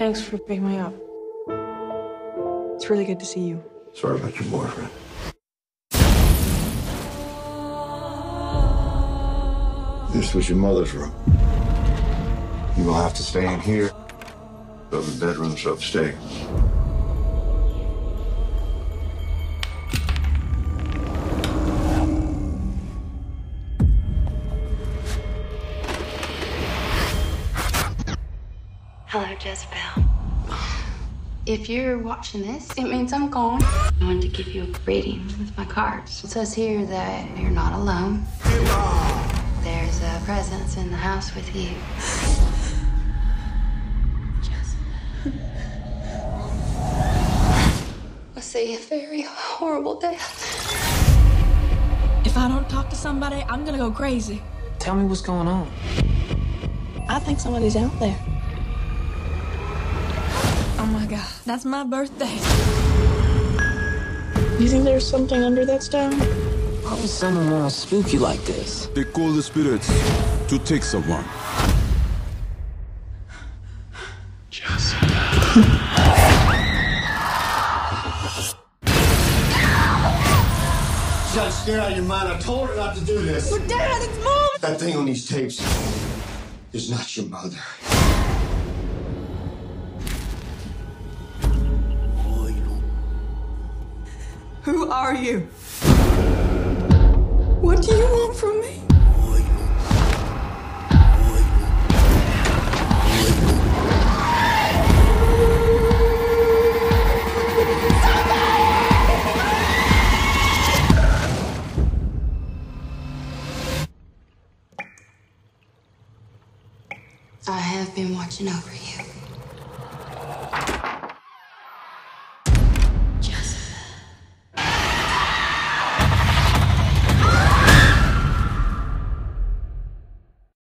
Thanks for picking me up. It's really good to see you. Sorry about your boyfriend. This was your mother's room. You will have to stay in here. The bedroom's upstairs. Hello, Jezebel. If you're watching this, it means I'm gone. I wanted to give you a reading with my cards. It says here that you're not alone. There's a presence in the house with you. I see a very horrible death. If I don't talk to somebody, I'm gonna go crazy. Tell me what's going on. I think somebody's out there. Oh my God, that's my birthday. You think there's something under that stone? Why would someone want to spook you like this? They call the spirits to take someone. She's not scared out of your mind. I told her not to do this. But Dad, it's Mom! That thing on these tapes is not your mother. Who are you? What do you want from me? I have been watching over you.